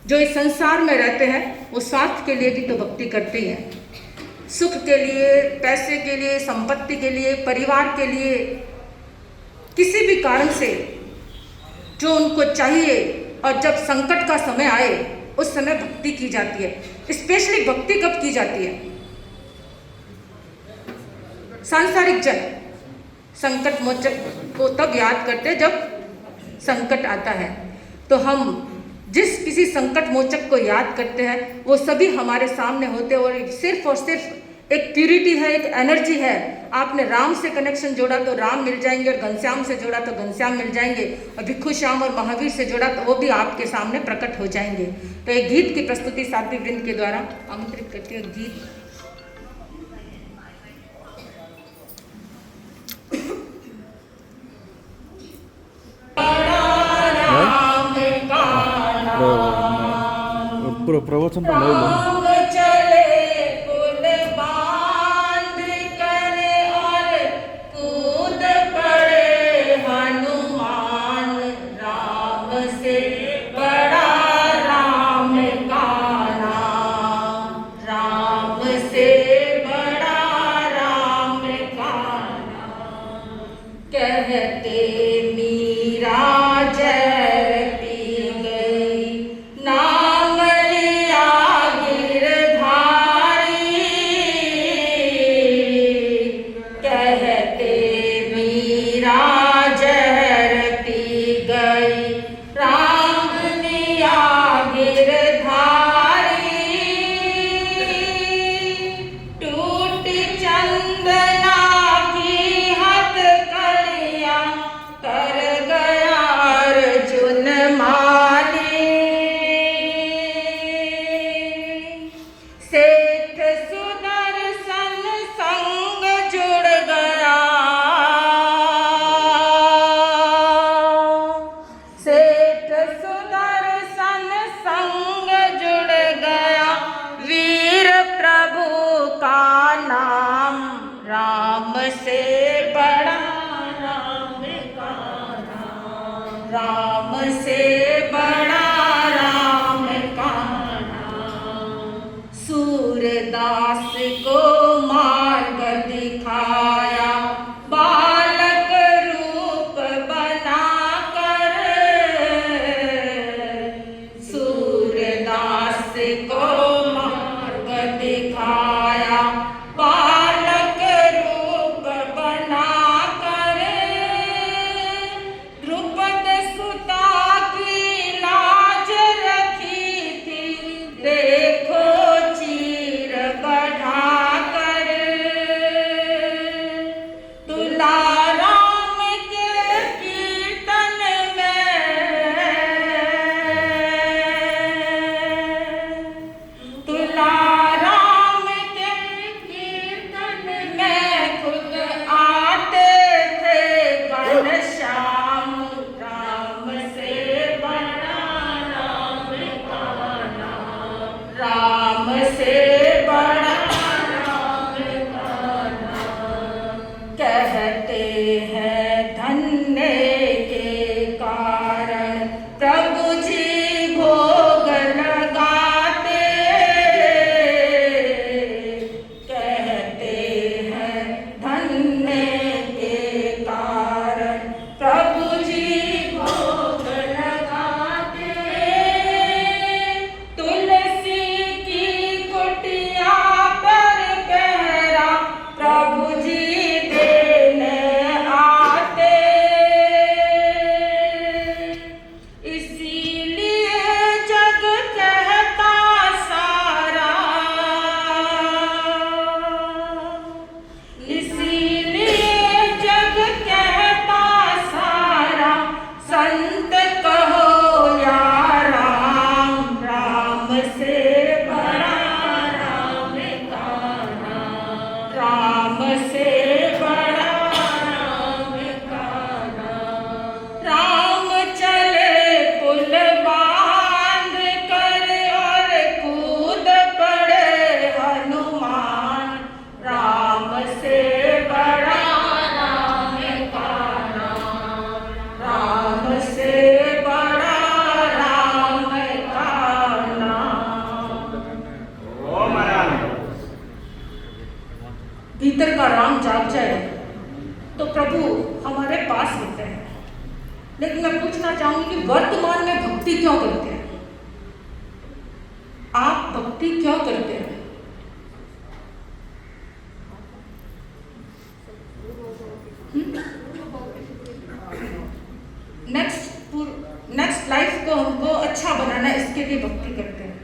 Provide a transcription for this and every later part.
जो इस संसार में रहते हैं वो स्वार्थ के लिए भी तो भक्ति करते ही हैं, सुख के लिए, पैसे के लिए, संपत्ति के लिए, परिवार के लिए, किसी भी कारण से जो उनको चाहिए। और जब संकट का समय आए उस समय भक्ति की जाती है। स्पेशली भक्ति कब की जाती है? सांसारिक जन संकट मोचक को तब याद करते जब संकट आता है। तो हम जिस किसी संकट मोचक को याद करते हैं वो सभी हमारे सामने होते हैं और सिर्फ एक प्यूरिटी है, एक एनर्जी है। आपने राम से कनेक्शन जोड़ा तो राम मिल जाएंगे, और घनश्याम से जोड़ा तो घनश्याम मिल जाएंगे, और भिक्षु श्याम और महावीर से जोड़ा तो वो भी आपके सामने प्रकट हो जाएंगे। तो एक गीत की प्रस्तुति साध्वी वृंद के द्वारा आमंत्रित करती हूँ। गीत प्रवचन पण लावलं क्यों करते हैं? आप भक्ति क्यों करते हैं? नेक्स्ट लाइफ को हमको अच्छा बनाना, इसके लिए भक्ति करते हैं।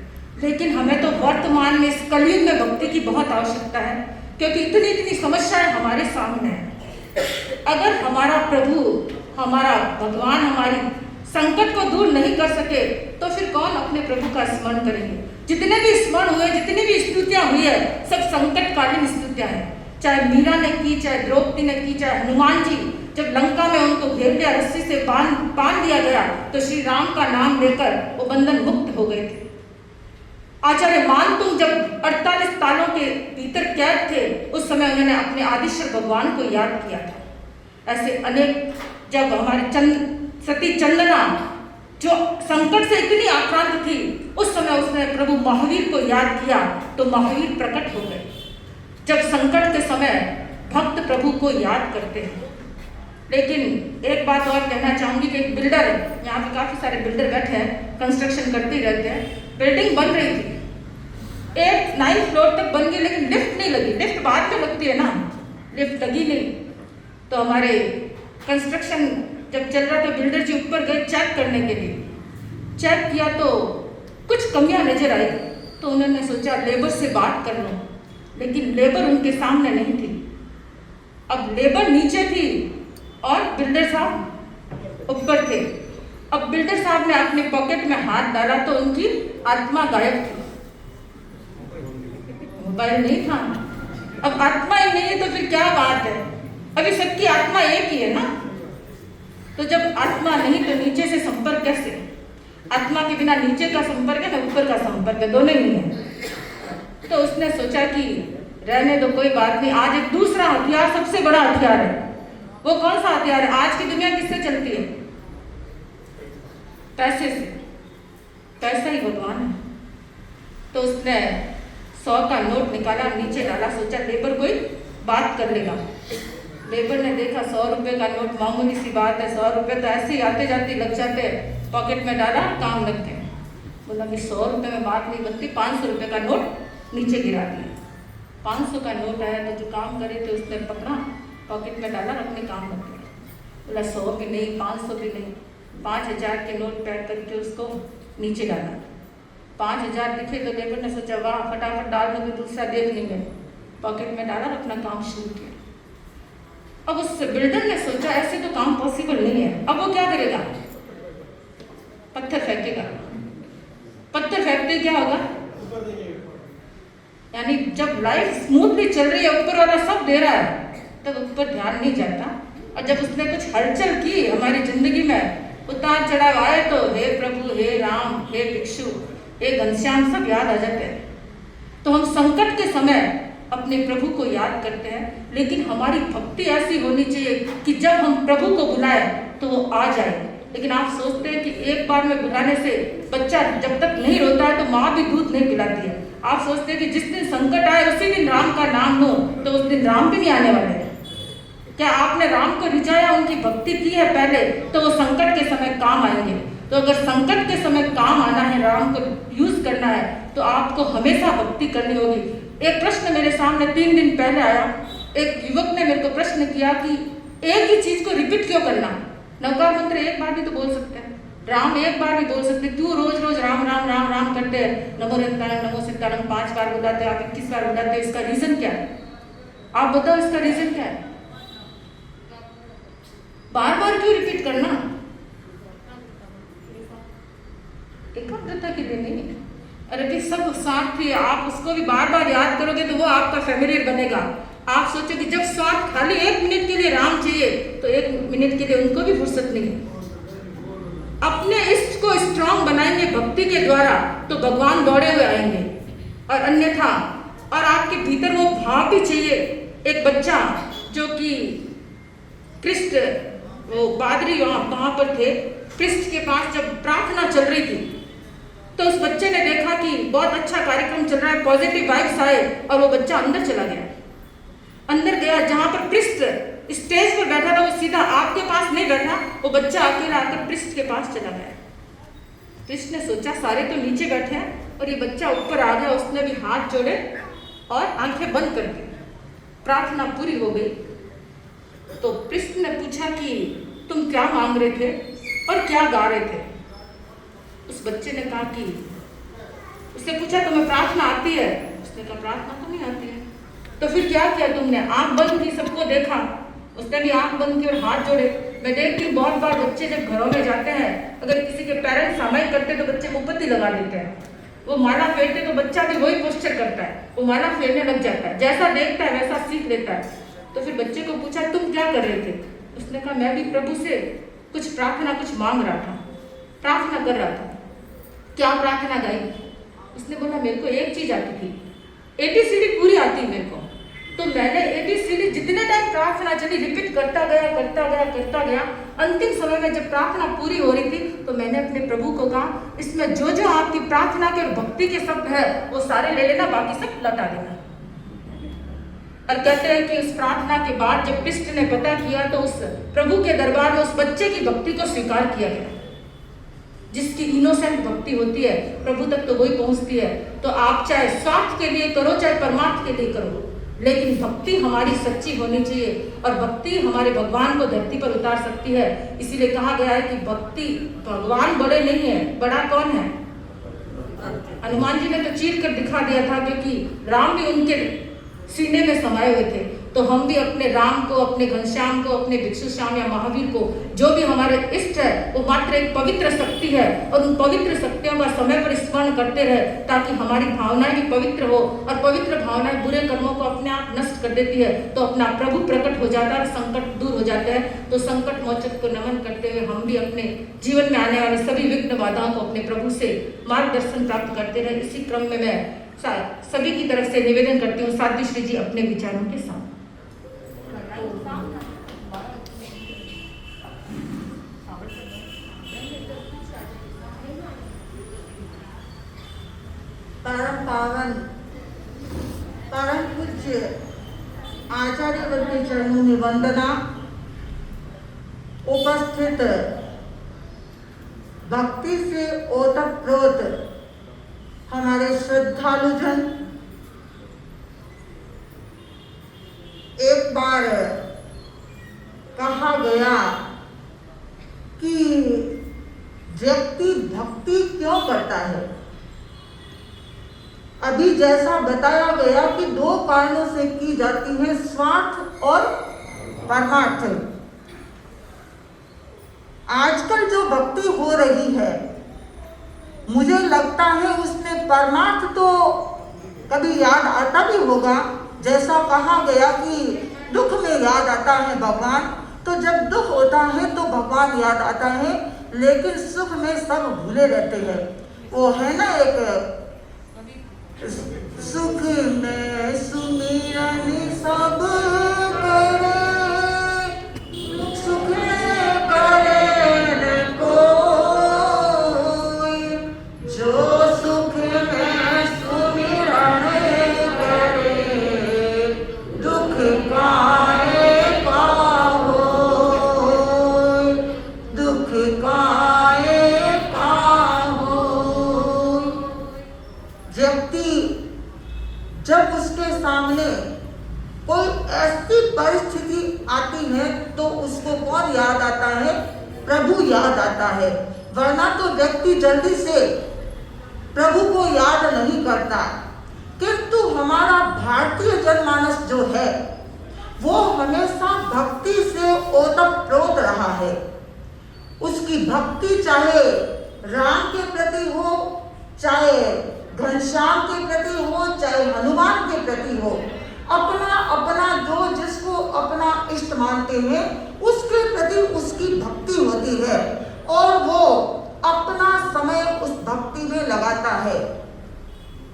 लेकिन हमें तो वर्तमान में, इस कलयुग में भक्ति की बहुत आवश्यकता है, क्योंकि इतनी इतनी समस्याएं हमारे सामने हैं। अगर हमारा प्रभु, हमारा भगवान हमारी संकट को दूर नहीं कर सके तो फिर कौन अपने प्रभु का स्मरण करेंगे? जितने भी स्मरण हुए, जितनी भी स्तुतियां हुई है, सब संकटकालीन स्तुतियां हैं। चाहे मीरा ने की, चाहे द्रौपदी ने की, चाहे हनुमान जी जब लंका में उनको घेर लिया, रस्सी से बांध दिया गया, तो श्री राम का नाम लेकर वो बंधन मुक्त हो गए थे। आचार्य मानतुंग जब 48 सालों के भीतर कैद थे, उस समय उन्होंने अपने आदिश्वर भगवान को याद किया था। ऐसे अनेक, जब हमारे सती चंदना जो संकट से इतनी आक्रांत थी, उस समय उसने प्रभु महावीर को याद किया तो महावीर प्रकट हो गए। जब संकट के समय भक्त प्रभु को याद करते हैं। लेकिन एक बात और कहना चाहूंगी कि एक बिल्डर, यहाँ पे काफी सारे बिल्डर बैठे हैं, कंस्ट्रक्शन करते ही रहते हैं। बिल्डिंग बन रही थी, 9th फ्लोर तक बन गई, लेकिन लिफ्ट नहीं लगी। लिफ्ट बाद में लगती है ना, लिफ्ट लगी नहीं। तो हमारे कंस्ट्रक्शन जब चल रहा था, बिल्डर जी ऊपर गए चेक करने के लिए। चेक किया तो कुछ कमियां नजर आई, तो उन्होंने सोचा लेबर से बात कर लो, लेकिन लेबर उनके सामने नहीं थी। अब लेबर नीचे थी और बिल्डर साहब ऊपर थे। अब बिल्डर साहब ने अपने पॉकेट में हाथ डाला तो उनकी आत्मा गायब थी, मोबाइल नहीं था। अब आत्मा ही नहीं है तो फिर क्या बात है? अभी सबकी आत्मा एक ही है ना। तो जब आत्मा नहीं तो नीचे से संपर्क कैसे? आत्मा के बिना नीचे का संपर्क है ना ऊपर का संपर्क है, दोनों नहीं है। तो उसने सोचा कि रहने दो, कोई बात नहीं। आज एक दूसरा हथियार, सबसे बड़ा हथियार है। वो कौन सा हथियार है? आज की दुनिया किससे चलती है? पैसे से। पैसा ही भगवान है। तो उसने 100 का नोट निकाला, नीचे डाला, सोचा लेबर कोई बात कर लेगा। लेबर ने देखा 100 रुपए का नोट, मामूली सी बात है, 100 रुपए तो ऐसे ही आते जाते लग जाते हैं। पॉकेट में डाला, काम लग गया। बोला कि 100 रुपए में बात नहीं बनती, 500 रुपए का नोट नीचे गिरा दिया। 500 का नोट आया तो जो काम करे थे उसने पकड़ा, पॉकेट में डाला, अपने काम लग गया। बोला 100 भी नहीं, 500 भी नहीं, 5000 के नोट पैक करके उसको नीचे डाला। 5000 दिखे तो लेबर ने सोचा वाह, फटाफट डाल दो, दूसरा देख नहीं गए। पॉकेट में डाला, अपना काम शुरू किया। अब उस बिल्डर ने सोचा ऐसे तो काम पॉसिबल नहीं है। अब वो क्या करेगा? पत्थर फेंकेगा। पत्थर फेंकते क्या होगा? यानी जब लाइफ स्मूथली चल रही है, ऊपर वाला सब दे रहा है, तब ऊपर ध्यान नहीं जाता। और जब उसने कुछ हलचल की हमारी जिंदगी में, उतार चढ़ाव आए, तो हे प्रभु, हे राम, हे भिक्षु, हे घनश्याम, सब याद आ जाते हैं। तो हम संकट के समय अपने प्रभु को याद करते हैं, लेकिन हमारी भक्ति ऐसी होनी चाहिए कि जब हम प्रभु को बुलाएं तो वो आ जाए। लेकिन आप सोचते हैं कि एक बार में बुलाने से बच्चा जब तक नहीं रोता है तो माँ भी दूध नहीं पिलाती है। आप सोचते हैं कि जिस दिन संकट आए उसी दिन राम का नाम लो, तो उस दिन राम भी नहीं आने वाले। क्या आपने राम को रिझाया, उनकी भक्ति की है पहले, तो वो संकट के समय काम आएंगे। तो अगर संकट के समय काम आना है, राम को यूज करना है, तो आपको हमेशा भक्ति करनी होगी। एक प्रश्न मेरे सामने 3 दिन पहले आया। एक युवक ने मेरे को प्रश्न किया कि एक ही चीज को रिपीट क्यों करना? नवकार मंत्र एक बार भी तो बोल सकते हैं, राम एक बार भी बोल सकते, क्यों रोज रोज राम राम राम राम करते हैं? नमो रंतारम, नमो सीतारम 5 बार बुलाते हैं, आप 21 बार बुलाते हैं। इसका रीजन क्या है? आप बताओ, इसका रीजन क्या है? बार बार क्यों रिपीट करना? एकाग्रता के लिए नहीं। अरे भी सब स्वार्थ थी, आप उसको भी बार बार याद करोगे तो वो आपका फेमिलियर बनेगा। आप सोचो कि जब स्वार्थ खाली 1 मिनट के लिए राम चाहिए, तो 1 मिनट के लिए उनको भी फुर्सत नहीं है। अपने इष्ट को स्ट्रांग बनाएंगे भक्ति के द्वारा, तो भगवान दौड़े हुए आएंगे। और अन्यथा, और आपके भीतर वो भाव भी चाहिए। एक बच्चा जो कि कृष्ण, वो बादरी वहां पर थे, कृष्ण के पास जब प्रार्थना चल रही थी, तो उस बच्चे ने देखा कि बहुत अच्छा कार्यक्रम चल रहा है, पॉजिटिव वाइब्स आए, और वो बच्चा अंदर चला गया। अंदर गया, जहां पर कृष्ण स्टेज पर बैठा था, वो सीधा आपके पास नहीं बैठा, वो बच्चा अकेला आकर कृष्ण के पास चला गया। कृष्ण ने सोचा सारे तो नीचे बैठे हैं और ये बच्चा ऊपर आ गया, उसने भी हाथ जोड़े और आंखें बंद कर दी। प्रार्थना पूरी हो गई तो कृष्ण ने पूछा कि तुम क्या मांग रहे थे और क्या गा रहे थे? उस बच्चे ने कहा कि उससे पूछा तुम्हें प्रार्थना आती है? उसने कहा प्रार्थना तो नहीं आती है। तो फिर क्या किया तुमने? आंख बंद की, सबको देखा, उसने भी आंख बंद की और हाथ जोड़े। मैं देखती हूँ बहुत बार बच्चे जब घरों में जाते हैं, अगर किसी के पेरेंट्स सामायिक करते तो बच्चे को पत्ती लगा देते हैं, वो माला फेरते तो बच्चा भी वही पोस्चर करता है, वो माला फेरने लग जाता है, जैसा देखता है वैसा सीख लेता है। तो फिर बच्चे को पूछा तुम क्या कर रहे थे? उसने कहा मैं भी प्रभु से कुछ प्रार्थना, कुछ मांग रहा था, प्रार्थना कर रहा था। क्या प्रार्थना गाई? उसने बोला मेरे को एक चीज आती थी, ABCD पूरी आती मेरे को। तो मैंने ABCD जितने टाइम प्रार्थना चली रिपीट करता गया। अंतिम समय में जब प्रार्थना पूरी हो रही थी तो मैंने अपने प्रभु को कहा इसमें जो जो आपकी प्रार्थना के और भक्ति के शब्द है वो सारे ले लेना, बाकी सब लौटा देना। और कहते हैं कि उस प्रार्थना के बाद जब कृष्ण ने पता किया तो उस प्रभु के दरबार में उस बच्चे की भक्ति को स्वीकार किया गया। जिसकी इनोसेंट भक्ति होती है प्रभु तक तो वही पहुंचती है। तो आप चाहे स्वार्थ के लिए करो चाहे परमार्थ के लिए करो, लेकिन भक्ति हमारी सच्ची होनी चाहिए और भक्ति हमारे भगवान को धरती पर उतार सकती है। इसीलिए कहा गया है कि भक्ति, भगवान बड़े नहीं है, बड़ा कौन है? हनुमान जी ने तो चीर कर दिखा दिया था क्योंकि राम भी उनके सीने में समाये हुए थे। तो हम भी अपने राम को, अपने घनश्याम को, अपने भिक्षु श्याम या महावीर को, जो भी हमारे इष्ट है, वो मात्र एक पवित्र शक्ति है और उन पवित्र शक्तियों का समय पर स्मरण करते रहे ताकि हमारी भावनाएं भी पवित्र हो। और पवित्र भावनाएं बुरे कर्मों को अपने आप नष्ट कर देती है तो अपना प्रभु प्रकट हो जाता है, संकट दूर हो जाते हैं। तो संकट मोचक को नमन करते हुए हम भी अपने जीवन में आने वाले सभी विघ्न बाधाओं को अपने प्रभु से मार्गदर्शन प्राप्त करते रहे। इसी क्रम में मैं सभी की तरफ से निवेदन करती हूँ साध्वी श्री जी अपने विचारों के साथ। परम पावन परम पूज्य आचार्य वर्ग के चरणों में वंदना। उपस्थित भक्ति से ओतप्रोत हमारे श्रद्धालुजन, एक बार कहा गया कि व्यक्ति भक्ति क्यों करता है। अभी जैसा बताया गया कि दो कारणों से की जाती है, स्वार्थ और परमार्थ। आजकल जो भक्ति हो रही है मुझे लगता है उसमें परमार्थ तो कभी याद आता भी होगा। जैसा कहा गया कि दुख में याद आता है भगवान, तो जब दुख होता है तो भगवान याद आता है, लेकिन सुख में सब भूले रहते हैं। वो है ना एक सुख में सुमिरन सब करे, सुख में करे कोई, जो सुख में सुमिरन करे, दुख काहे का होय, दुख काहे का होय। व्यक्ति जब उसके सामने कोई ऐसी परिस्थिति आती है तो उसको कौन याद आता है? प्रभु याद आता है। वरना तो व्यक्ति जल्दी से प्रभु को याद नहीं करता। किंतु हमारा भारतीय जनमानस जो है वो हमेशा भक्ति से ओतप्रोत रहा है। उसकी भक्ति चाहे राम के प्रति हो, चाहे घनश्याम के प्रति हो, चाहे हनुमान के प्रति हो, अपना अपना जो जिसको अपना इष्ट मानते हैं उसके प्रति उसकी भक्ति होती है और वो अपना समय उस भक्ति में लगाता है।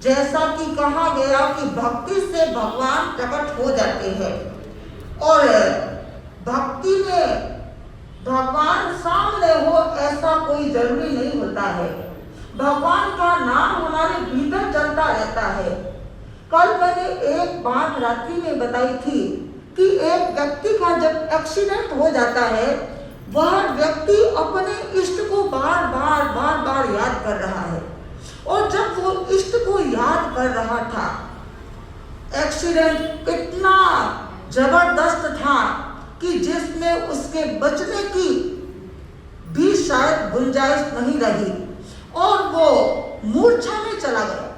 जैसा कि कहा गया कि भक्ति से भगवान प्रकट हो जाते हैं और भक्ति में भगवान सामने हो ऐसा कोई जरूरी नहीं होता है। भगवान का नाम हमारे भीतर चलता रहता है। कल मैंने एक बात रात्रि में बताई थी कि एक व्यक्ति का जब एक्सीडेंट हो जाता है वह व्यक्ति अपने इष्ट को बार बार याद कर रहा है। और जब वो इष्ट को याद कर रहा था, एक्सीडेंट इतना जबरदस्त था कि जिसमें उसके बचने की भी शायद गुंजाइश नहीं रही और वो मूर्छा में चला गया।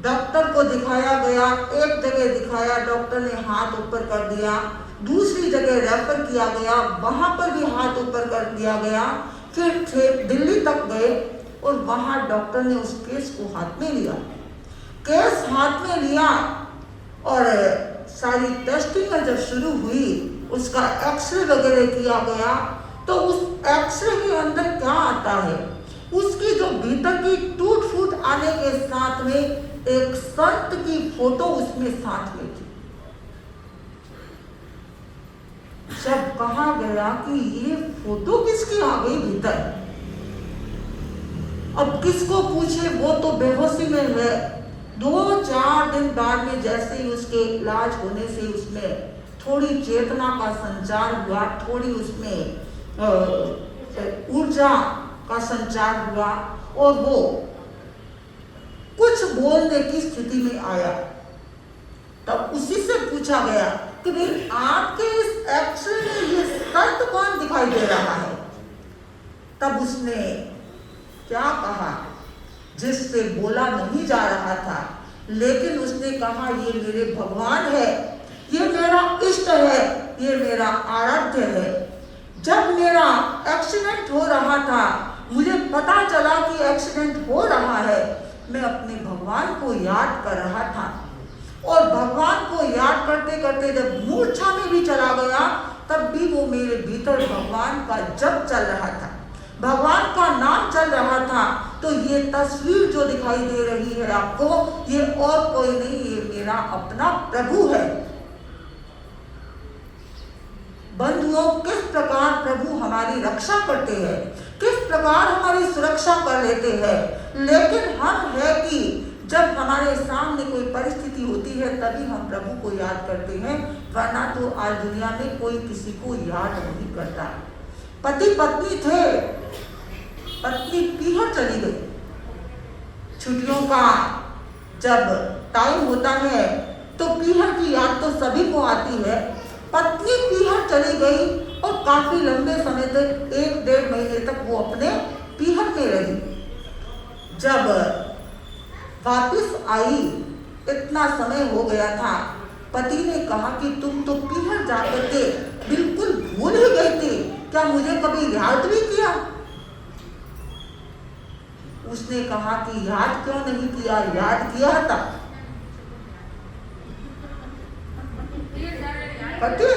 डॉक्टर को दिखाया गया, एक जगह दिखाया, डॉक्टर ने हाथ ऊपर कर दिया, दूसरी जगह रेफर किया गया, वहां पर भी हाथ ऊपर कर दिया गया, फिर दिल्ली तक गए और वहां डॉक्टर ने उस केस को हाथ में लिया। केस हाथ में लिया और सारी टेस्टिंग जब शुरू हुई, उसका एक्सरे वगैरह किया गया, तो उस एक्सरे के अंदर क्या आता है, उसकी जो भीतर की टूट फूट आने के साथ में एक संत की फोटो उसमें साथ में थी। जब कहा गया कि ये फोटो किसकी आ गई भीतर, अब किसको पूछे, वो तो बेहोशी में है। 2-4 दिन बाद में जैसे ही उसके इलाज होने से उसमें थोड़ी चेतना का संचार हुआ, थोड़ी उसमें ऊर्जा का संचार हुआ और वो कुछ बोलने की स्थिति में आया। तब उसी से पूछा गया कि भाई आपके इस एक्सरे में ये संत कौन दिखाई दे रहा है। तब उसने क्या कहा, जिससे बोला नहीं जा रहा था, लेकिन उसने कहा ये मेरे भगवान है, ये मेरा इष्ट है, ये मेरा आराध्य है। जब मेरा एक्सीडेंट हो रहा था, मुझे पता चला कि एक्सीडेंट हो रहा है, मैं अपने भगवान को याद कर रहा था और भगवान को याद करते करते जब मूर्छा में भी चला गया, तब भी वो मेरे भीतर भगवान का जप चल रहा था, भगवान का नाम चल रहा था। तो ये तस्वीर जो दिखाई दे रही है आपको, ये और कोई नहीं, ये मेरा अपना प्रभु है। बंधुओं, किस प्रकार प्रभु हमारी रक्षा करते हैं, किस प्रकार हमारी सुरक्षा कर लेते हैं। लेकिन हम है कि जब हमारे सामने कोई परिस्थिति होती है तभी हम प्रभु को याद करते हैं, वरना तो आज दुनिया में कोई किसी को याद नहीं करता। पति पत्नी थे, पत्नी पीहर चली गई। छुट्टियों का जब टाइम होता है तो पीहर की याद तो सभी को आती है। पत्नी पीहर चली गई और काफी लंबे समय तक, 1-1.5 महीने तक वो अपने पीहर में रही। जब वापस आई, इतना समय हो गया था, पति ने कहा कि तुम तो पीहर जाकर के बिल्कुल भूल ही गई थी, क्या मुझे कभी याद भी किया। उसने कहा कि याद क्यों नहीं किया, याद किया था। पति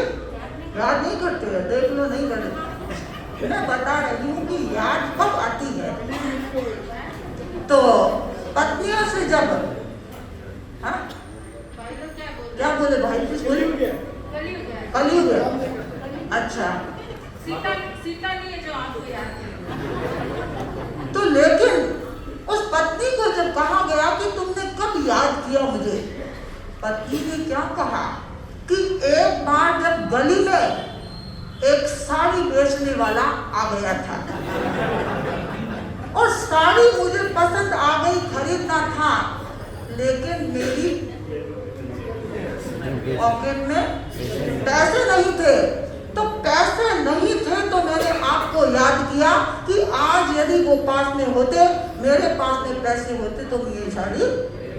याद नहीं करते हैं, देख लो, नहीं करते। मैं बता रही हूँ कि याद कब आती है। तो पत्नियों से जब, हाँ क्या बोले भाई, कुछ बोले, कलयुग है। अच्छा, सीता नहीं है जो आपको याद है। तो लेकिन उस पत्नी को जब कहा गया कि तुमने कब याद किया मुझे, पत्नी ने क्या कहा कि एक बार जब गली में एक साड़ी बेचने वाला आ गया था और साड़ी मुझे पसंद आ गई, खरीदना था, लेकिन मेरी पॉकेट में पैसे नहीं थे। तो पैसे नहीं थे तो मैंने आपको याद किया कि आज यदि वो पास में होते, मेरे पास में पैसे होते तो मैं ये साड़ी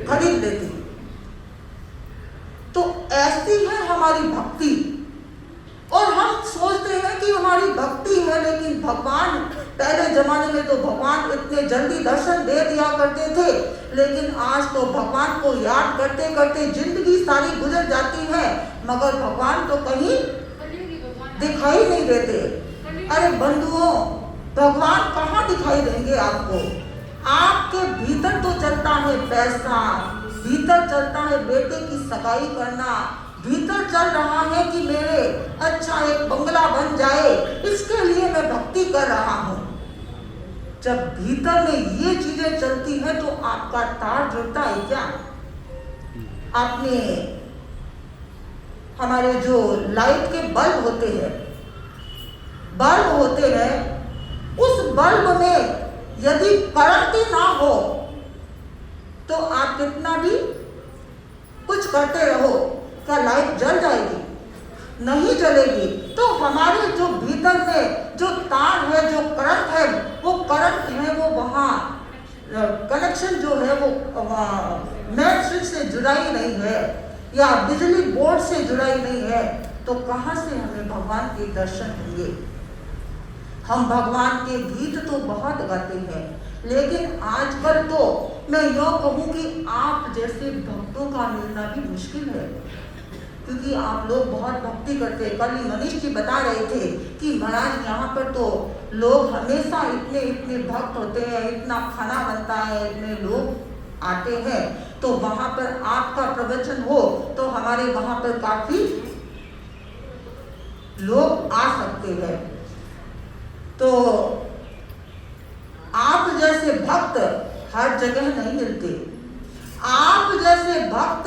खरीद लेती। तो ऐसी है हमारी भक्ति। और हम सोचते हैं कि हमारी भक्ति है, लेकिन भगवान, पहले जमाने में तो भगवान इतने जल्दी दर्शन दे दिया करते थे, लेकिन आज तो भगवान को याद करते करते जिंदगी सारी गुजर जाती है, मगर भगवान तो कहीं दिखाई नहीं देते। अरे बंधुओं, भगवान कहाँ दिखाई देंगे आपको। आपके भीतर तो चलता है पैसा, भीतर चलता है बेटे की सगाई करना, भीतर चल रहा है कि मेरे अच्छा एक बंगला बन जाए, इसके लिए मैं भक्ति कर रहा हूँ। जब भीतर में ये चीजें चलती हैं तो आपका तार जुड़ता है क्या। आपने हमारे जो लाइट के बल्ब होते हैं, बल्ब होते हैं, उस बल्ब में यदि करंट ही ना हो तो आप कितना भी कुछ करते रहो, क्या लाइट जल जाएगी? नहीं जलेगी। तो हमारे जो भीतर में जो तार है, जो करंट है, वो करंट है वो वहाँ कनेक्शन जो है वो मेन स्विच से जुड़ा ही नहीं है या बिजली बोर्ड से जुड़ा ही नहीं है, तो कहाँ से हमें भगवान के दर्शन होंगे? हम भगवान के गीत तो बहुत गाते हैं, लेकिन आजकल तो मैं यूँ कहूँ कि आप जैसे भक्तों का मिलना भी मुश्किल है, क्योंकि आप लोग बहुत भक्ति करते हैं। कल ही मनीष जी बता रहे थे कि महाराज यहाँ पर तो लोग हमेशा इतने इतने भक्त होते हैं, इतना खाना बनता है, इतने लोग आते हैं, तो वहाँ पर आपका प्रवचन हो तो हमारे वहाँ पर काफी लोग आ सकते हैं। तो आप जैसे भक्त हर जगह नहीं मिलते, आप जैसे भक्त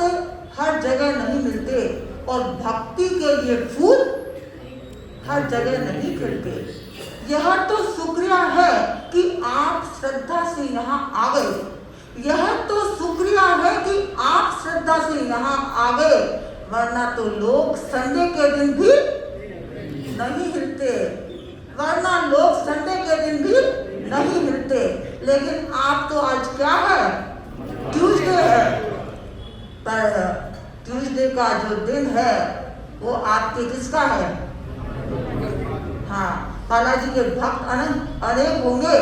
हर जगह नहीं मिलते, और भक्ति के लिए फूल हर जगह नहीं खिलते। यह तो शुक्रिया है कि आप श्रद्धा से यहाँ आ गए, यह तो शुक्रिया है कि आप श्रद्धा से यहाँ आ गए, वरना तो लोग संडे के दिन भी नहीं हिलते, वरना लोग संडे के दिन भी नहीं हिलते। लेकिन आप तो आज क्या है? ट्यूसडे है, पर ट्यूसडे का जो दिन है वो आपके किसका है? हाँ, बालाजी के भक्त अनेक होंगे,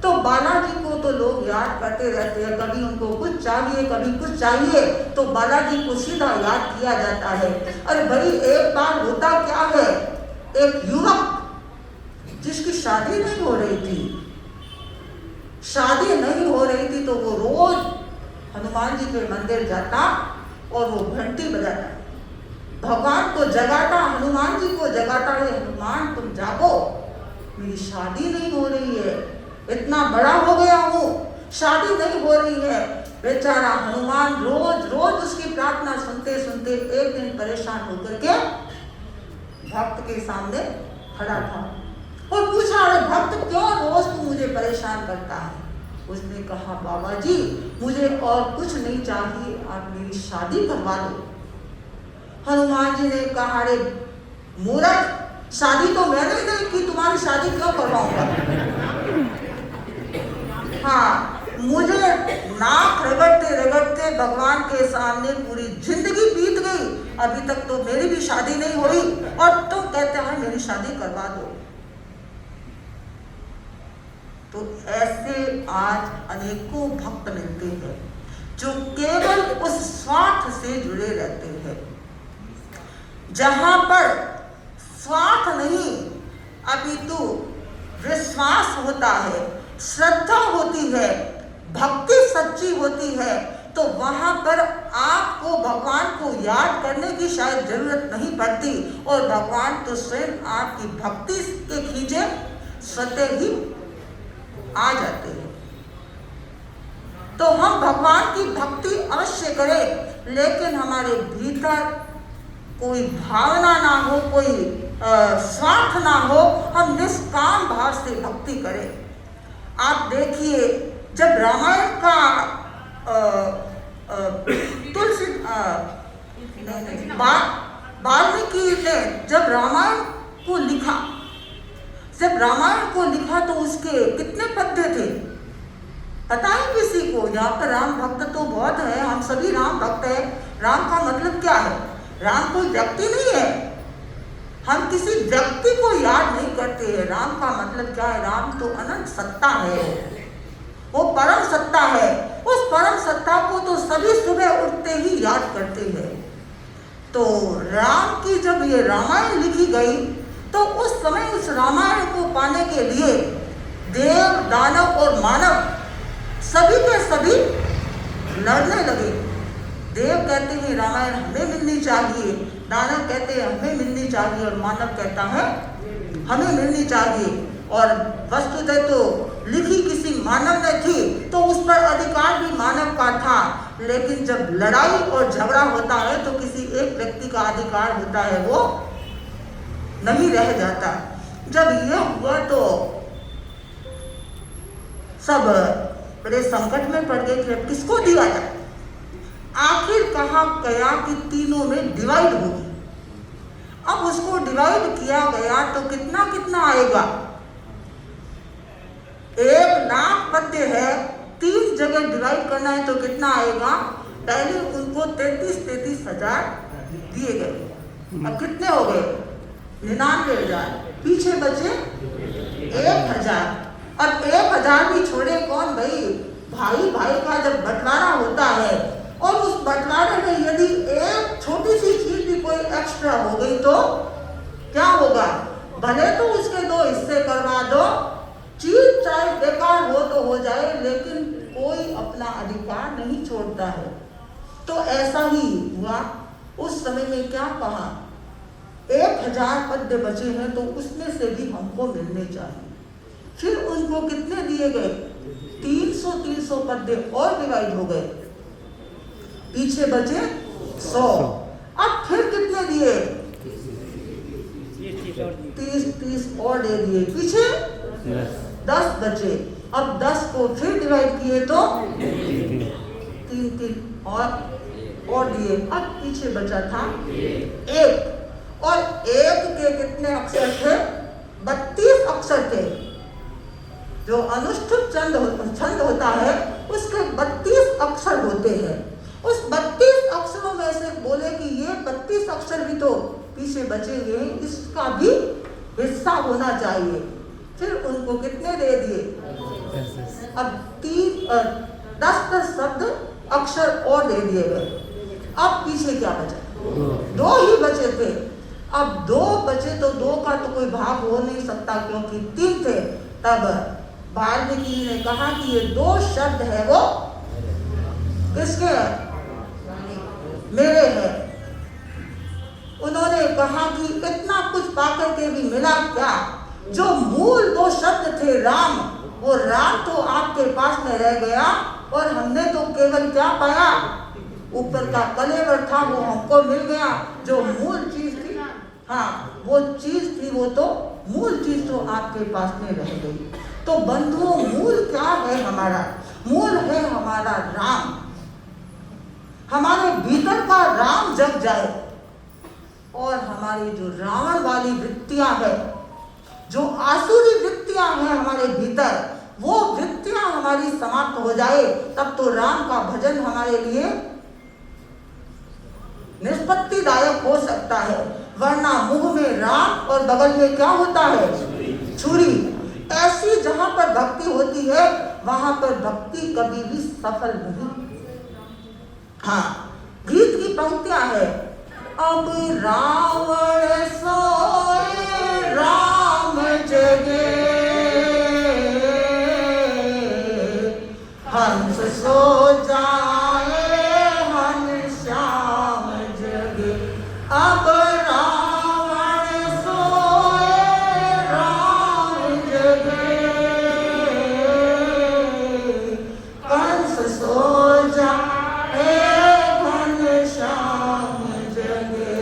तो बालाजी को तो लोग याद करते रहते हैं। कभी उनको कुछ चाहिए, कभी कुछ चाहिए, तो बालाजी को सीधा याद किया जाता है। अरे भाई, एक बार होता क्या है, एक युवक जिसकी शादी नहीं हो रही थी, शादी नहीं हो रही थी, तो वो रोज हनुमान जी के मंदिर जाता और वो घंटी बजाता, भगवान को जगाता, हनुमान जी को जगाता है, हनुमान तुम जागो, मेरी शादी नहीं हो रही है, इतना बड़ा हो गया हूँ, शादी नहीं हो रही है। बेचारा हनुमान रोज रोज उसकी प्रार्थना सुनते सुनते एक दिन परेशान होकर के भक्त के सामने खड़ा था और पूछा, अरे भक्त, क्यों रोज तू मुझे परेशान करता है? उसने कहा, बाबा जी, मुझे और कुछ नहीं चाहिए, आप मेरी शादी करवा दो। हनुमान जी ने कहा, अरे मूर्ख, शादी तो मैंने ही नहीं की, तुम्हारी शादी क्यों करवाऊंगा? हाँ, मुझे नाक रगड़ते रगड़ते भगवान के सामने पूरी जिंदगी बीत गई, अभी तक तो मेरी भी शादी नहीं हुई, और तुम कहते हैं मेरी शादी करवा दो। तो ऐसे आज अनेकों भक्त मिलते हैं जो केवल उस स्वार्थ से जुड़े रहते हैं। जहां पर स्वार्थ नहीं अपितु विश्वास होता है, श्रद्धा होती है, भक्ति सच्ची होती है, तो वहां पर आपको भगवान को याद करने की शायद जरूरत नहीं पड़ती, और भगवान तो स्वयं आपकी भक्ति के खींचे स्वतः ही आ जाते हैं। तो हम भगवान की भक्ति अवश्य करें, लेकिन हमारे भीतर कोई भावना ना हो, कोई स्वार्थ ना हो, हम निष्काम भाव से भक्ति करें। आप देखिए, जब रामायण का तुलसी वाल्मीकि ने जब रामायण को लिखा, जब रामायण को लिखा तो उसके कितने पद्य थे पता है किसी को? यहाँ पर राम भक्त तो बहुत है, हम सभी राम भक्त हैं। राम का मतलब क्या है? राम कोई व्यक्ति नहीं है, हम किसी व्यक्ति को याद नहीं करते हैं। राम का मतलब क्या है? राम तो अनंत सत्ता है, वो परम सत्ता है। उस परम सत्ता को तो सभी सुबह उठते ही याद करते हैं। तो राम की जब ये रामायण लिखी गई तो उस समय उस रामायण को पाने के लिए देव, दानव और मानव सभी के सभी लड़ने लगे। देव कहते हैं रामायण हमें मिलनी चाहिए, दानव कहते हैं हमें मिलनी चाहिए, और मानव कहता है हमें मिलनी चाहिए। और वस्तुतः तो लिखी किसी मानव ने थी, तो उस पर अधिकार भी मानव का था, लेकिन जब लड़ाई और झगड़ा होता है तो किसी एक व्यक्ति का अधिकार होता है, वो नहीं रह जाता। जब ये हुआ तो सब बड़े संकट में पड़ गए कि अब किसको दिया जाए। आखिर कहा गया कि तीनों में डिवाइड होगी। अब उसको डिवाइड किया गया तो कितना कितना आएगा। 1,00,000 पद्य है, 3 जगह डिवाइड करना है तो कितना आएगा। पहले उनको 33 हजार दिए गए। अब कितने हो गए 99,000, पीछे बचे 1,000। और 1,000 भी छोड़े कौन भाई, भाई भाई का जब बंटवारा होता है और उस बंटवारे में यदि एक छोटी सी चीज भी कोई एक्स्ट्रा हो गई तो क्या होगा। भले तो उसके 2 हिस्से करवा दो, चीज चाहे बेकार हो तो हो जाए, लेकिन कोई अपना अधिकार नहीं छोड़ता है। तो ऐसा ही हुआ। उस समय में क्या कहा, 1,000 पद्य बचे हैं तो उसमें से भी हमको मिलने चाहिए। फिर उनको कितने दिए गए, 300 पद्य और डिवाइड हो गए, पीछे बचे 100। अब फिर कितने दिए, 30 और दे दिए, पीछे 10 बचे। अब 10 को फिर डिवाइड किए तो 3 और दिए। अब पीछे बचा था 1, और 1 के कितने अक्षर थे, 32 अक्षर थे। जो अनुष्ठुप छंद होता है उसके 32 अक्षर होते हैं। उस 32 अक्षरों में से बोले कि ये 32 अक्षर भी तो पीछे बचेंगे, इसका भी हिस्सा होना चाहिए। फिर उनको कितने दे दिए, अब 10 शब्द अक्षर और दे दिए गए। अब पीछे क्या बचा, 2 ही बचे थे। अब 2 बचे तो 2 का तो कोई भाग हो नहीं सकता क्योंकि 3 थे। तब वाल्मीकि ने कहा कि ये 2 शब्द है वो किसके है, मेरे हैं। उन्होंने कहा कि इतना कुछ पाकर के भी मिला क्या, जो मूल 2 शब्द थे राम, वो राम तो आपके पास में रह गया और हमने तो केवल क्या पाया, ऊपर का कलेवर था वो हमको मिल गया। जो मूल चीज थी, हाँ वो चीज थी, वो तो मूल चीज तो आपके पास में रह गई। तो बंधुओं, मूल क्या है हमारा, मूल है हमारा राम। हमारे भीतर का राम जग जाए और हमारी जो रावण वाली वृत्तियां है, जो आसुरी वृत्तियां हैं हमारे भीतर, वो वृत्तियां हमारी समाप्त हो जाए, तब तो राम का भजन हमारे लिए निष्पत्तिदायक हो सकता है। वरना मुंह में राम और बगल में क्या होता है, छुरी। ऐसी जहां पर भक्ति होती है वहां पर भक्ति कभी भी सफल नहीं। हाँ, गीत की पंक्तियां है, अब रावण सोए राम जगे, हंस सो जाए घनश्याम जगे। अब रावण सोए राम जगे, कंस सो जाए घनश्याम जगे।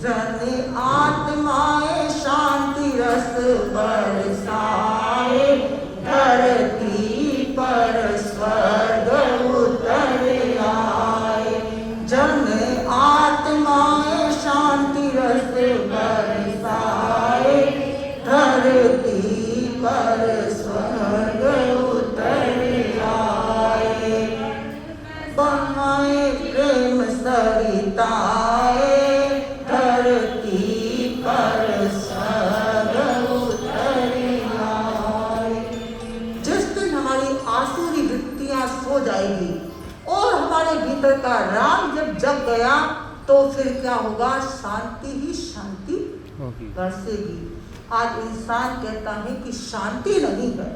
जन आत्माएं शांति रस बरसाए, धरती पर स्वर्ग उतर आए। जन आत्माएं शांति रस बरसाए, धरती पर स्वर्ग उतर आए। बहाए प्रेम सरिताए, धरती पर स्वर्ग उतर आए। जिस दिन हमारी आसुरी वृत्तियां सो जाएगी और हमारे भीतर का राम जब जग गया तो फिर क्या होगा, शांति ही शांति बरसेगी। आज इंसान कहता है कि शांति नहीं है।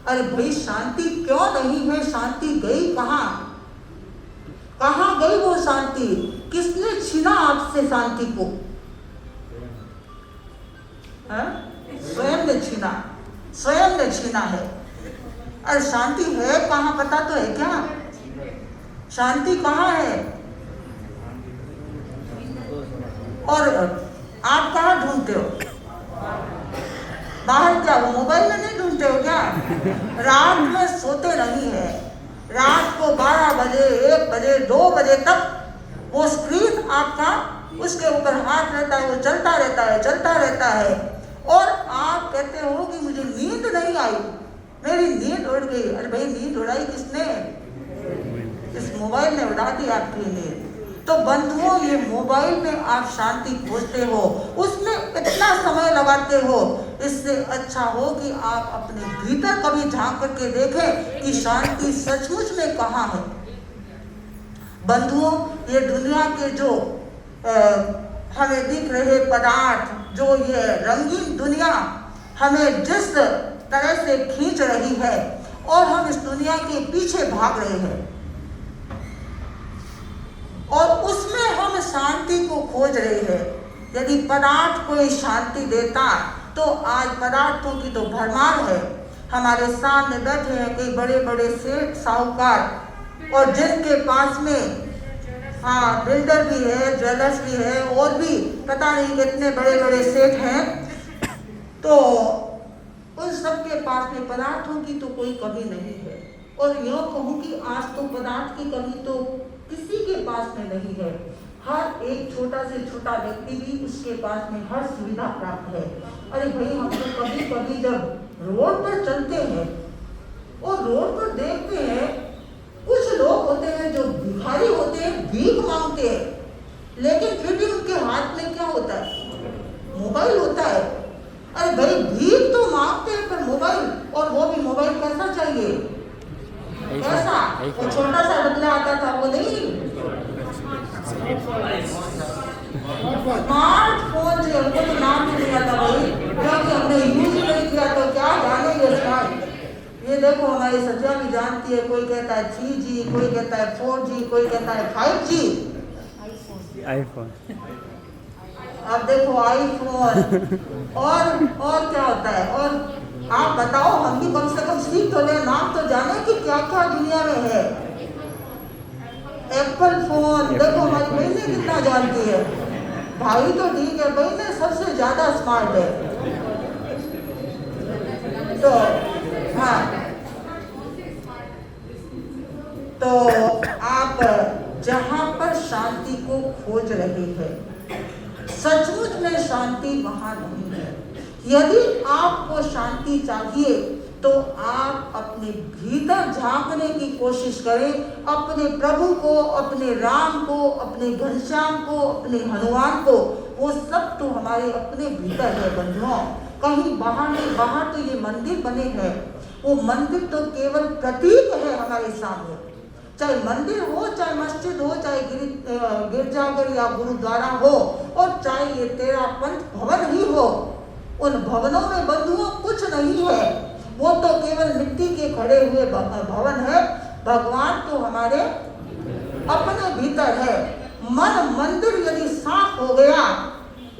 अरे भाई, शांति क्यों नहीं है, शांति गई कहाँ, कहाँ गई वो शांति, किसने छीना आपसे शांति को, स्वयं ने छीना, स्वयं ने छीना है। अरे शांति है कहाँ, पता तो है क्या, शांति कहाँ है, और आप कहाँ ढूंढते हो। बाहर क्या वो मोबाइल में नहीं ढूंढते हो क्या? रात में सोते नहीं है, रात को 12 बजे 1 बजे 2 बजे तक वो स्क्रीन आपका उसके ऊपर हाथ रहता है, वो चलता रहता है और आप कहते हो कि मुझे नींद नहीं आई, मेरी नींद उड़ गई। अरे भाई नींद उड़ाई किसने? इस मोबाइल ने उड़ा दी आपकी नींद। तो बंधुओं ये मोबाइल में आप शांति खोजते हो, उसमें इतना समय लगाते हो, इससे अच्छा हो कि आप अपने भीतर कभी झांक करके देखें कि शांति सचमुच में कहाँ है। बंधुओं ये दुनिया के जो हमें दिख रहे पदार्थ, जो ये रंगीन दुनिया हमें जिस तरह से खींच रही है और हम इस दुनिया के पीछे भाग रहे हैं और उसमें हम शांति को खोज रहे हैं। यदि पदार्थ कोई शांति देता तो आज पदार्थों की तो भरमार है। हमारे सामने बैठे हैं कई बड़े बड़े सेठ साहूकार और जिनके पास में बिल्डर भी है, ज्वेलर्स भी है और भी पता नहीं कितने बड़े बड़े सेठ हैं, तो उन सबके पास में पदार्थों की तो कोई कमी नहीं है। और यूँ कहूँ कि आज तो पदार्थ की कमी तो किसी के पास में नहीं है। हर एक छोटा से छोटा व्यक्ति भी उसके पास में हर सुविधा प्राप्त है। अरे भाई हम तो कभी कभी जब रोड पर चलते हैं और रोड पर देखते हैं कुछ लोग होते हैं जो भिखारी होते हैं, भीख मांगते हैं, लेकिन फिर भी उनके हाथ में क्या होता है? मोबाइल होता है। अरे भाई भीख तो मांगते हैं पर मोबाइल, और वो भी मोबाइल कैसा चाहिए? कैसा? वो छोटा सा बदला आता था वो नहीं, स्मार्टफोन जो हमको तो नाम नहीं आता भाई, क्योंकि हमने यूज नहीं किया तो क्या जानेंगे स्मार्ट। ये देखो हमारी सज्जा भी जानती है, कोई कहता है 3G, कोई कहता है 4G, कोई कहता है 5G, आईफोन। अब देखो आईफोन और क्या होता है। और आप बताओ हम भी कम से कम सीख तो ले, नाम तो जाने कि क्या क्या दुनिया में है। एप्पल फोन देखो हमारी बहनें कितना जानती है, भाई तो ठीक है, बहनें सबसे ज्यादा स्मार्ट है। तो हाँ, तो आप जहाँ पर शांति को खोज रहे हैं सचमुच में शांति वहाँ नहीं है। यदि आपको शांति चाहिए तो आप अपने भीतर झांकने की कोशिश करें, अपने प्रभु को, अपने राम को, अपने घनश्याम को, अपने हनुमान को। वो सब तो हमारे अपने भीतर है बंधुओं, कहीं बाहर नहीं। बाहर तो ये मंदिर बने हैं, वो मंदिर तो केवल प्रतीक है हमारे सामने। चाहे मंदिर हो, चाहे मस्जिद हो, चाहे गिरजाघर या गुरुद्वारा हो, और चाहे ये 13 पंच भवन ही हो, उन भवनों में बंधुओं कुछ नहीं है, वो तो केवल मिट्टी के खड़े हुए भवन है। भगवान तो हमारे अपने भीतर है। मन मंदिर यदि साफ हो गया,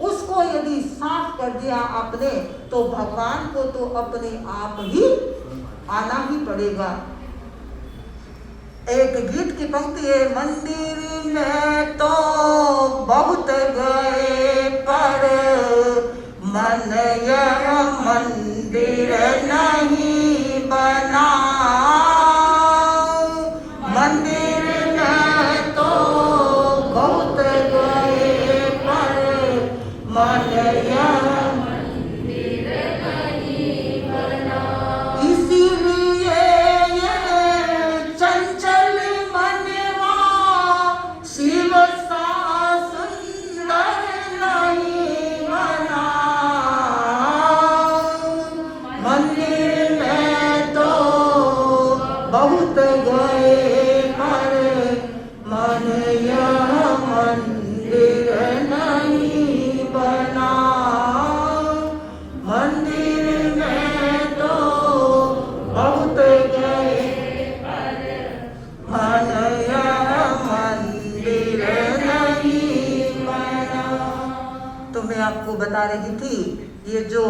उसको यदि साफ कर दिया आपने, तो भगवान को तो अपने आप ही आना ही पड़ेगा। एक गीत की पंक्ति है, मंदिर में तो बहुत गए पर मन यह मंदिर नहीं बना। मंदिर में तो बहुत गए पर मन यह मंदिर नहीं बना। इसीलिए ये चंचल मनवा शिव सा सुंदर नहीं बना। मंदिर में तो बहुत गए पर मन यह मंदिर नहीं बना। मंदिर में तो बहुत गए पर मन यह मंदिर नहीं बना। तो मैं आपको बता रही थी, ये जो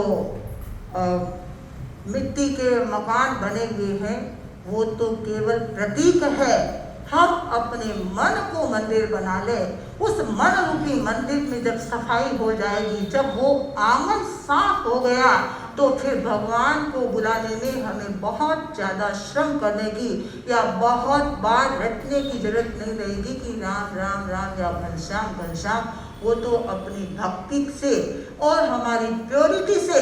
मिट्टी के मकान बने हुए हैं वो तो केवल प्रतीक है। हम अपने मन को मंदिर बना ले। उस मन रूपी मंदिर में जब सफाई हो जाएगी, जब वो आंगन साफ हो गया, तो फिर भगवान को बुलाने में हमें बहुत ज़्यादा श्रम करने की या बहुत बार रटने की जरूरत नहीं रहेगी कि राम राम राम या घनश्याम घनश्याम। वो तो अपनी भक्ति से और हमारी प्योरिटी से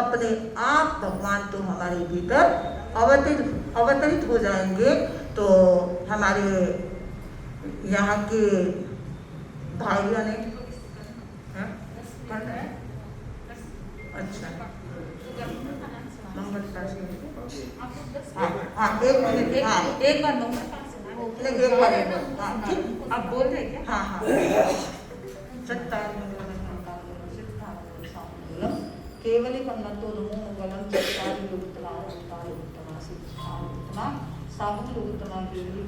अपने आप भगवान तो हमारे भीतर अवतरित हो जाएंगे। तो हमारे यहाँ के भाइयों ने अच्छा मंगलता से हाँ एक मिनट हाँ एक बार नहीं एक बार हाँ ठीक आप बोल रहे क्या? हाँ हाँ केवली कन्नतोलमूलम चत्तारि उत्तमा साहुल उत्तमा केवली